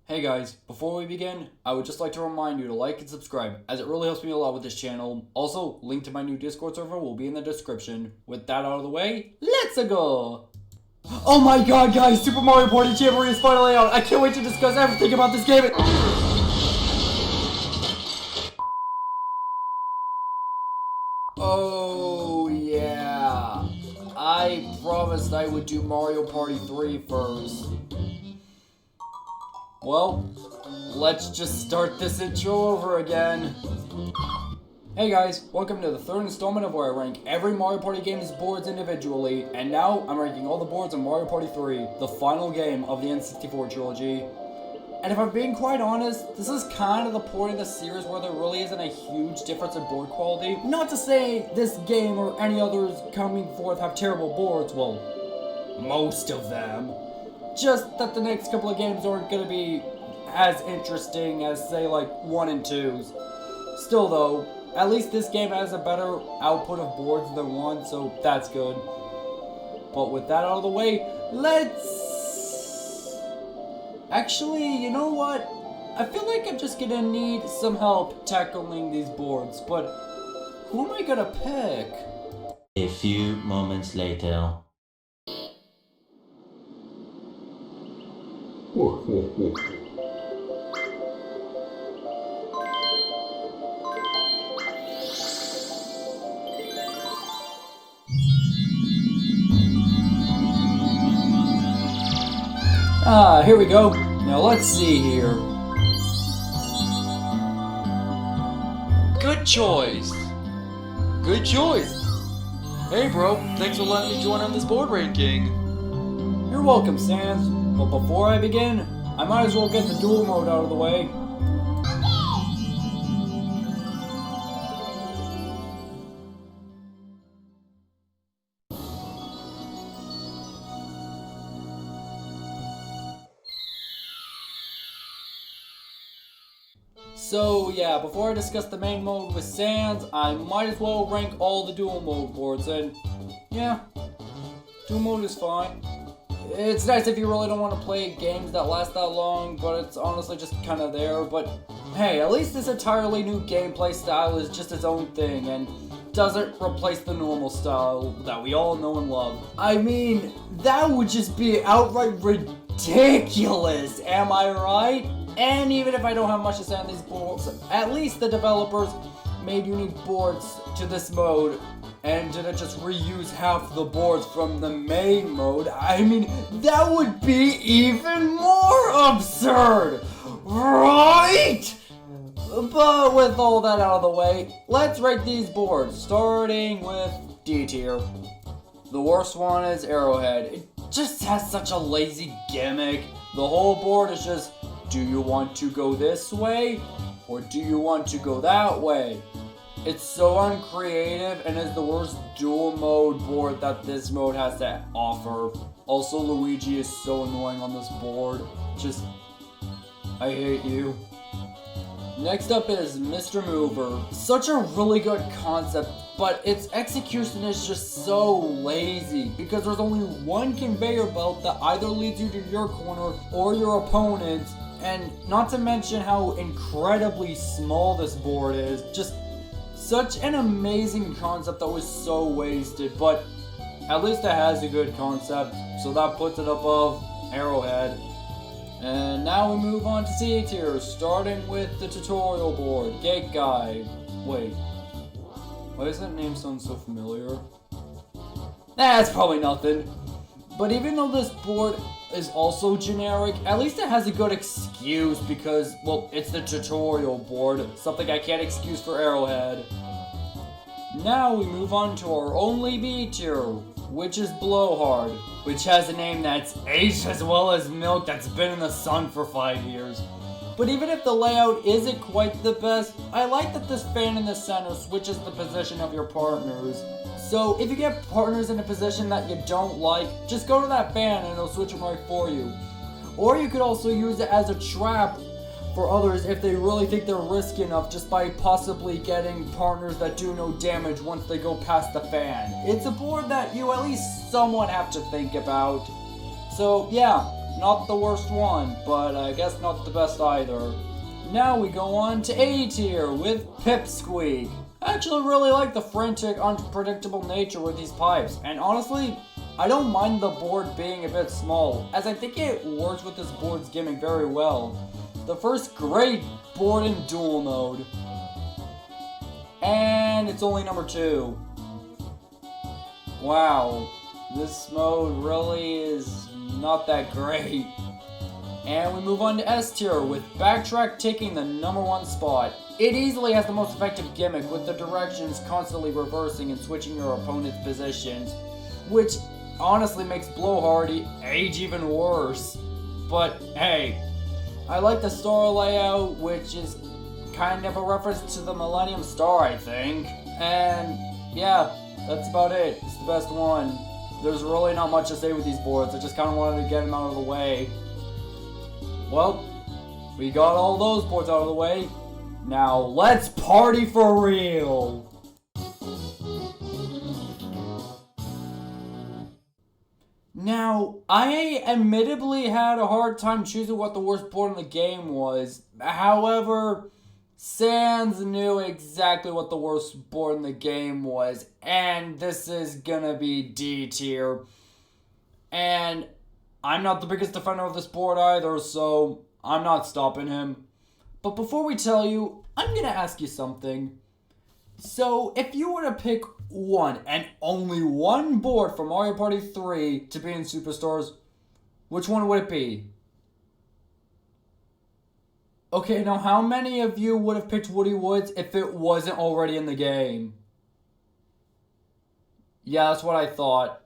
Hey guys, before we begin, I would just like to remind you to like and subscribe, as it really helps me a lot with this channel. Also, link to my new Discord server will be in the description. With that out of the way, let's go! Oh my god guys, Super Mario Party Jamboree is finally out! I can't wait to discuss everything about this game! Oh yeah, I promised I would do Mario Party 3 first. Well, let's just start this intro over again. Hey guys, welcome to the third installment of where I rank every Mario Party game's boards individually, and now I'm ranking all the boards in Mario Party 3, the final game of the N64 trilogy. And if I'm being quite honest, this is kind of the point of the series where there really isn't a huge difference in board quality. Not to say this game or any others coming forth have terrible boards, well, most of them. Just that the next couple of games aren't going to be as interesting as, say, like 1 and 2's. Still though, at least this game has a better output of boards than 1, so that's good. But with that out of the way, let's... Actually, you know what? I feel like I'm just going to need some help tackling these boards, but who am I going to pick? A few moments later. Here we go. Now let's see here. Good choice. Good choice. Hey bro, thanks for letting me join on this board ranking. You're welcome, Sans. But before I begin, I might as well get the duel mode out of the way. So yeah, before I discuss the main mode with Sans, I might as well rank all the dual mode boards, and yeah, dual mode is fine. It's nice if you really don't want to play games that last that long, but it's honestly just kind of there. But hey, at least this entirely new gameplay style is just its own thing and doesn't replace the normal style that we all know and love. I mean, that would just be outright ridiculous, am I right? And even if I don't have much to say on these boards, at least the developers made unique boards to this mode and didn't just reuse half the boards from the main mode. I mean, that would be even more absurd, right? But with all that out of the way, let's rate these boards, starting with D tier. The worst one is Arrowhead. It just has such a lazy gimmick. The whole board is just, do you want to go this way, or do you want to go that way? It's so uncreative and is the worst dual mode board that this mode has to offer. Also, Luigi is so annoying on this board. Just, I hate you. Next up is Mr. Mover. Such a really good concept, but its execution is just so lazy because there's only one conveyor belt that either leads you to your corner or your opponent's, and not to mention how incredibly small this board is. Just such an amazing concept that was so wasted, but at least it has a good concept, so that puts it above Arrowhead. And now we move on to C tier, starting with the tutorial board, Gate Guide. Wait, why does that name sound so familiar? That's probably nothing. But even though this board is also generic, at least it has a good excuse because, well, it's the tutorial board, something I can't excuse for Arrowhead. Now we move on to our only B tier, which is Blowhard, which has a name that's aged as well as milk that's been in the sun for 5 years. But even if the layout isn't quite the best, I like that this fan in the center switches the position of your partners. So if you get partners in a position that you don't like, just go to that fan and it'll switch them right for you. Or you could also use it as a trap for others if they really think they're risky enough, just by possibly getting partners that do no damage once they go past the fan. It's a board that you at least somewhat have to think about. So yeah, Not the worst one, but I guess not the best either. Now we go on to A tier with Pipsqueak. I actually really like the frantic, unpredictable nature with these pipes, and honestly, I don't mind the board being a bit small, as I think it works with this board's gimmick very well. The first great board in duel mode. And it's only number 2. Wow, this mode really is not that great. And we move on to S tier with Backtrack taking the number 1 spot. It easily has the most effective gimmick with the directions constantly reversing and switching your opponent's positions, which honestly makes Blowhardy age even worse. But hey, I like the star layout, which is kind of a reference to the Millennium Star, I think. And yeah, that's about it. It's the best one. There's really not much to say with these boards. I just kind of wanted to get them out of the way. Well, we got all those boards out of the way. Now let's party for real! Now, I admittedly had a hard time choosing what the worst board in the game was. However, Sans knew exactly what the worst board in the game was, and this is gonna be D tier. And I'm not the biggest defender of this board either, so I'm not stopping him. But before we tell you, I'm gonna ask you something. So, if you were to pick one and only one board for Mario Party 3 to be in Superstars, which one would it be? Okay, now how many of you would have picked Woody Woods if it wasn't already in the game? Yeah, that's what I thought.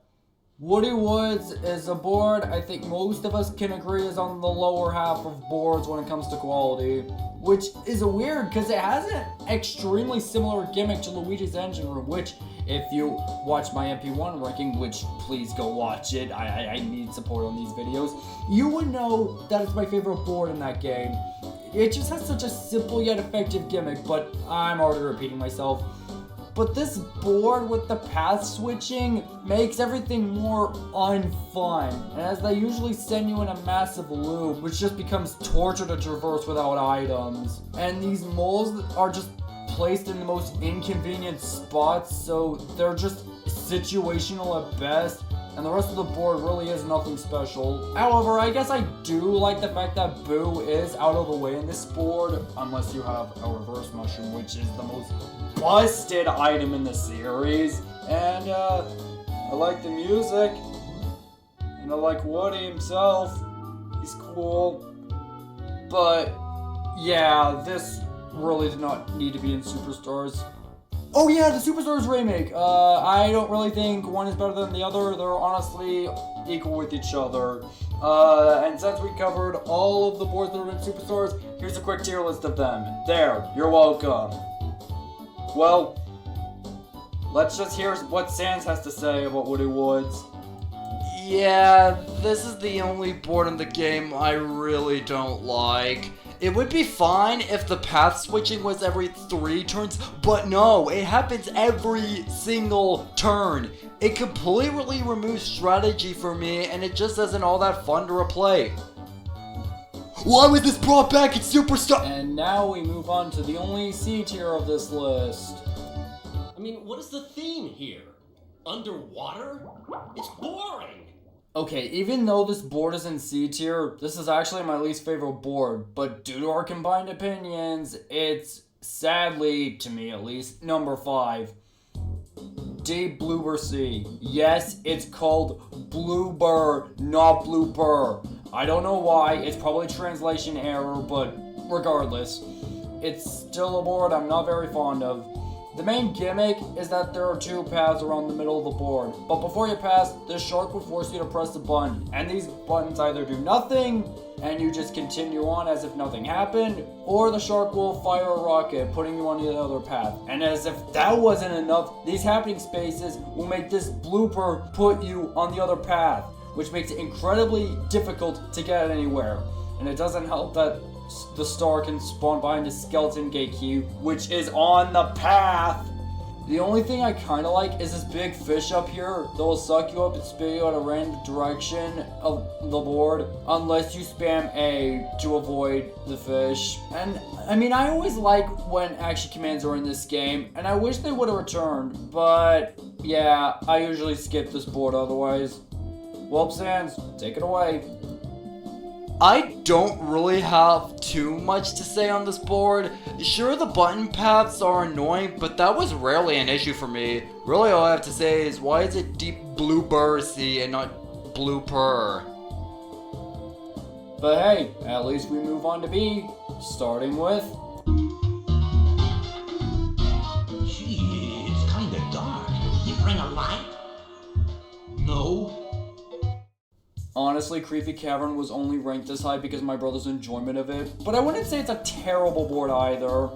Woody Woods is a board I think most of us can agree is on the lower half of boards when it comes to quality. Which is weird because it has an extremely similar gimmick to Luigi's Engine Room, which if you watch my MP1 ranking, which please go watch it, I need support on these videos, you would know that it's my favorite board in that game. It just has such a simple yet effective gimmick, but I'm already repeating myself. But this board with the path switching makes everything more unfun, and as they usually send you in a massive loop, which just becomes torture to traverse without items. And these moles are just placed in the most inconvenient spots, so they're just situational at best, and the rest of the board really is nothing special. However, I guess I do like the fact that Boo is out of the way in this board, unless you have a reverse mushroom, which is the most busted item in the series. And I like the music, and I like Woody himself. He's cool. But yeah, this really did not need to be in Superstars. Oh yeah, the Superstars remake. I don't really think one is better than the other. They're honestly equal with each other. And since we covered all of the boards that are in Superstars, here's a quick tier list of them. There, you're welcome. Well, let's just hear what Sans has to say about Woody Woods. Yeah, this is the only board in the game I really don't like. It would be fine if the path switching was every 3 turns, but no, it happens every single turn. It completely removes strategy for me, and it just isn't all that fun to replay. Why was this brought back in Superstar? And now we move on to the only C tier of this list. I mean, what is the theme here? Underwater? It's boring! Okay, even though this board is in C tier, this is actually my least favorite board, but due to our combined opinions, it's sadly, to me at least, number 5. Deep Bloober C. Yes, it's called Bloober, not Blooper. I don't know why, it's probably translation error, but regardless, it's still a board I'm not very fond of. The main gimmick is that there are 2 paths around the middle of the board, but before you pass, this shark will force you to press a button, and these buttons either do nothing, and you just continue on as if nothing happened, or the shark will fire a rocket, putting you on the other path. And as if that wasn't enough, these happening spaces will make this blooper put you on the other path, which makes it incredibly difficult to get anywhere. And it doesn't help that the star can spawn behind a skeleton gate key, which is on the path. The only thing I kind of like is this big fish up here that will suck you up and spit you out a random direction of the board unless you spam A to avoid the fish. And I mean, I always like when action commands are in this game, and I wish they would have returned, but yeah, I usually skip this board otherwise. Well, Sans, take it away. I don't really have too much to say on this board. Sure, the button paths are annoying, but that was rarely an issue for me. Really, all I have to say is, why is it deep blue bursy and not blue purr? But hey, at least we move on to B, starting with... Gee, it's kinda dark. You bring a light? No. Honestly, Creepy Cavern was only ranked this high because of my brother's enjoyment of it, but I wouldn't say it's a terrible board either.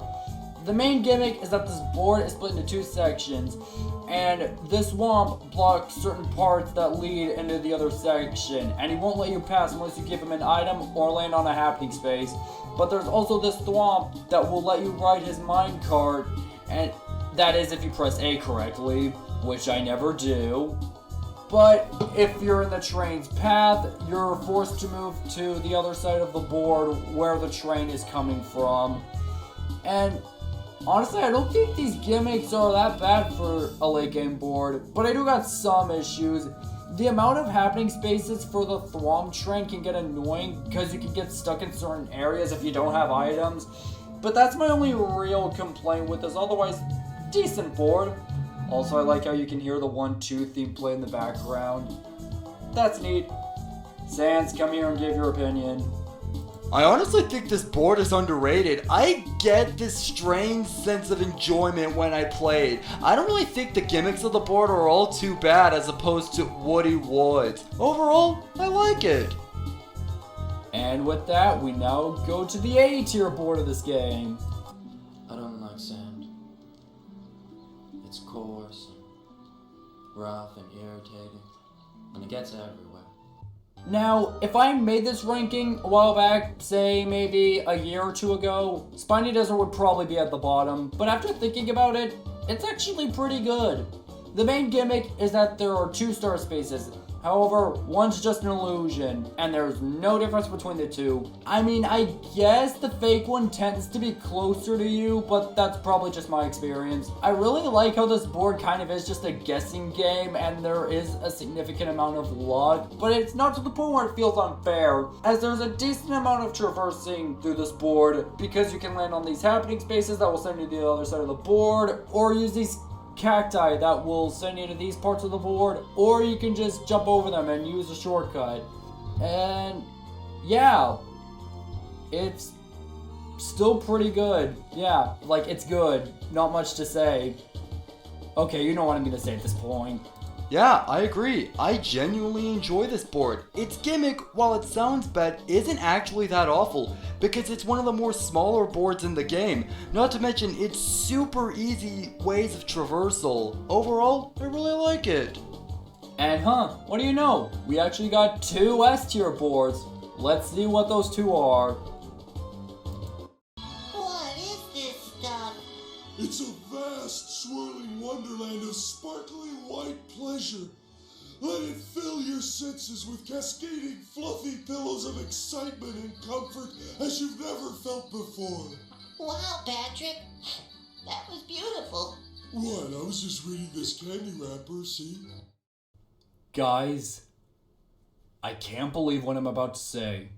The main gimmick is that this board is split into two sections, and this swamp blocks certain parts that lead into the other section, and he won't let you pass unless you give him an item or land on a happening space. But there's also this swamp that will let you ride his minecart, and that is if you press A correctly, which I never do. But if you're in the train's path, you're forced to move to the other side of the board where the train is coming from. And honestly, I don't think these gimmicks are that bad for a late game board, but I do got some issues. The amount of happening spaces for the Thwomp train can get annoying because you can get stuck in certain areas if you don't have items. But that's my only real complaint with this, otherwise decent board. Also, I like how you can hear the 1-2 theme play in the background. That's neat. Sans, come here and give your opinion. I honestly think this board is underrated. I get this strange sense of enjoyment when I played. I don't really think the gimmicks of the board are all too bad as opposed to Woody Woods. Overall, I like it. And with that, we now go to the A tier board of this game. I don't like sand. It's coarse and rough and irritating, and it gets everywhere. Now, if I made this ranking a while back, say maybe a year or two ago, Spiny Desert would probably be at the bottom, but after thinking about it, it's actually pretty good. The main gimmick is that there are 2 star spaces. However, one's just an illusion, and there's no difference between the two. I mean, I guess the fake one tends to be closer to you, but that's probably just my experience. I really like how this board kind of is just a guessing game, and there is a significant amount of luck, but it's not to the point where it feels unfair, as there's a decent amount of traversing through this board, because you can land on these happening spaces that will send you to the other side of the board, or use these cacti that will send you to these parts of the board, or you can just jump over them and use a shortcut. And yeah, it's still pretty good. Yeah, like, it's good. Not much to say. Okay, you know what I'm gonna say at this point. Yeah, I agree. I genuinely enjoy this board. Its gimmick, while it sounds bad, isn't actually that awful, because it's one of the more smaller boards in the game, not to mention its super easy ways of traversal. Overall, I really like it. And what do you know? We actually got 2 S tier boards. Let's see what those 2 are. What is this stuff? It's a vast, swirling wonderland of sparkling white pleasure. Let it fill your senses with cascading, fluffy pillows of excitement and comfort as you've never felt before. Wow, Patrick. That was beautiful. What? I was just reading this candy wrapper, see? Guys, I can't believe what I'm about to say,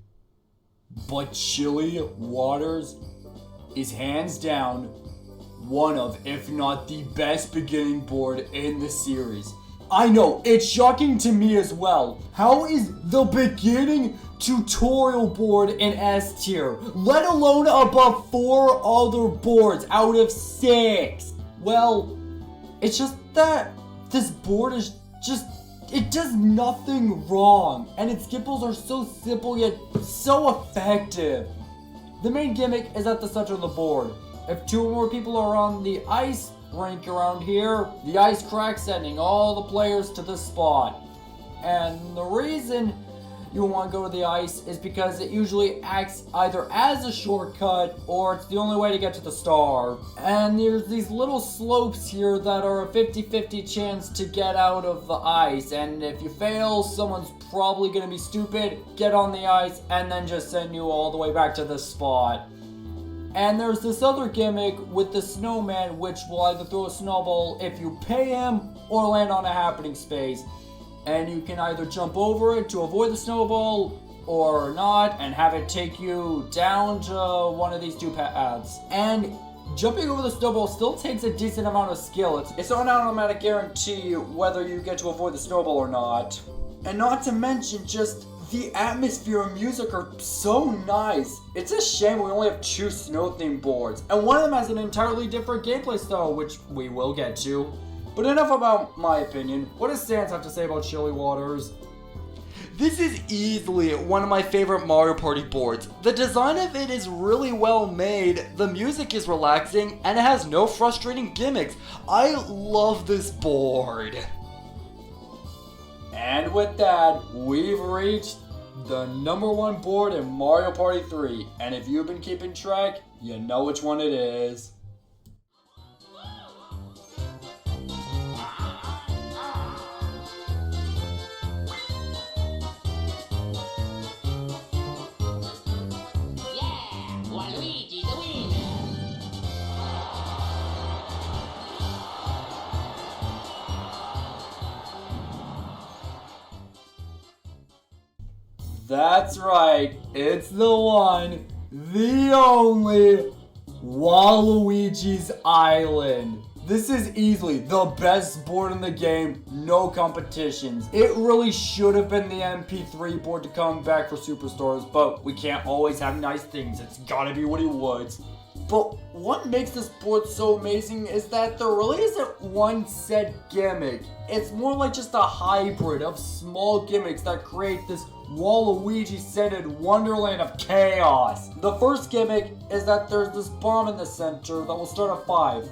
but Chili Waters is hands down one of, if not the best beginning board in the series. I know, it's shocking to me as well. How is the beginning tutorial board in S tier, let alone above 4 other boards out of 6? Well, it's just that this board is just, it does nothing wrong, and its skipples are so simple yet so effective. The main gimmick is at the center of the board. If 2 or more people are on the ice rink around here, the ice cracks, sending all the players to this spot. And the reason you want to go to the ice is because it usually acts either as a shortcut or it's the only way to get to the star. And there's these little slopes here that are a 50-50 chance to get out of the ice, and if you fail, someone's probably going to be stupid, get on the ice, and then just send you all the way back to this spot. And there's this other gimmick with the snowman, which will either throw a snowball if you pay him or land on a happening space. And you can either jump over it to avoid the snowball or not and have it take you down to one of these two paths. And jumping over the snowball still takes a decent amount of skill. It's not an automatic guarantee whether you get to avoid the snowball or not. And not to mention, just the atmosphere and music are so nice. It's a shame we only have 2 snow-themed boards, and one of them has an entirely different gameplay style, which we will get to. But enough about my opinion. What does Sans have to say about Chilly Waters? This is easily one of my favorite Mario Party boards. The design of it is really well made, the music is relaxing, and it has no frustrating gimmicks. I love this board. And with that, we've reached the #1 board in Mario Party 3. And if you've been keeping track, you know which one it is. Yeah, Waluigi the winner. That's right, it's the one, the only, Waluigi's Island. This is easily the best board in the game, no competitions. It really should have been the MP3 board to come back for Superstars, but we can't always have nice things, it's gotta be Woody Woods. But what makes this board so amazing is that there really isn't one set gimmick. It's more like just a hybrid of small gimmicks that create this Waluigi-scented wonderland of chaos. The first gimmick is that there's this bomb in the center that will start at 5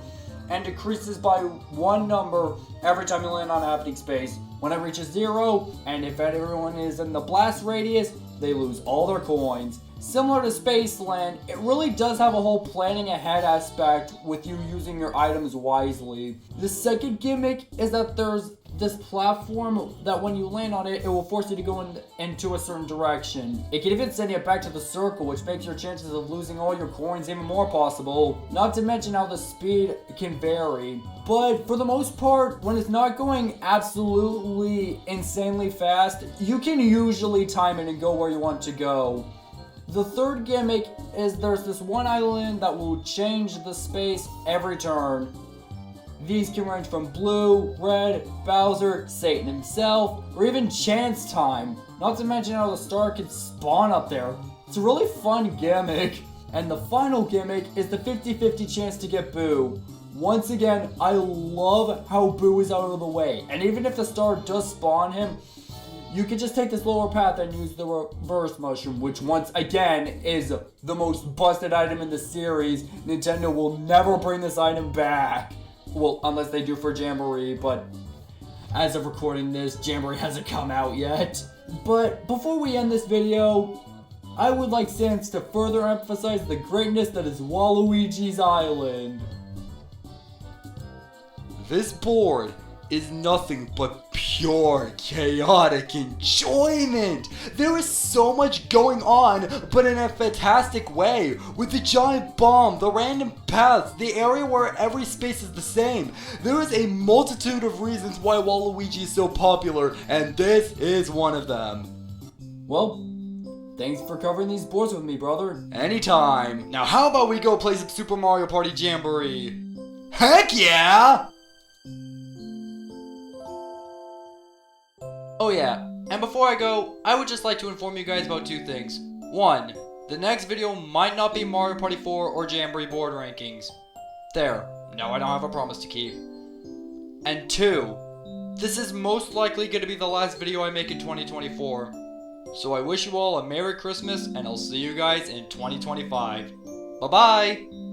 and decreases by 1 number every time you land on a happening space. When it reaches 0, and if everyone is in the blast radius, they lose all their coins. Similar to Spaceland, it really does have a whole planning ahead aspect with you using your items wisely. The second gimmick is that there's this platform that when you land on it, it will force you to go into a certain direction. It can even send you back to the circle, which makes your chances of losing all your coins even more possible. Not to mention how the speed can vary. But for the most part, when it's not going absolutely insanely fast, you can usually time it and go where you want to go. The third gimmick is there's this one island that will change the space every turn. These can range from Blue, Red, Bowser, Satan himself, or even Chance Time. Not to mention how the star can spawn up there. It's a really fun gimmick. And the final gimmick is the 50-50 chance to get Boo. Once again, I love how Boo is out of the way. And even if the star does spawn him, you can just take this lower path and use the reverse mushroom, which once again is the most busted item in the series. Nintendo will never bring this item back. Well, unless they do for Jamboree, but as of recording this, Jamboree hasn't come out yet. But before we end this video, I would like Sans to further emphasize the greatness that is Waluigi's Island. This board is nothing but pure chaotic enjoyment. There is so much going on, but in a fantastic way, with the giant bomb, the random paths, the area where every space is the same. There is a multitude of reasons why Waluigi is so popular, and this is one of them. Well, thanks for covering these boards with me, brother. Anytime. Now how about we go play some Super Mario Party Jamboree? Heck yeah! Oh yeah, and before I go, I would just like to inform you guys about 2 things. 1, the next video might not be Mario Party 4 or Jamboree board rankings. There, now I don't have a promise to keep. And 2, this is most likely going to be the last video I make in 2024. So I wish you all a Merry Christmas, and I'll see you guys in 2025. Bye bye!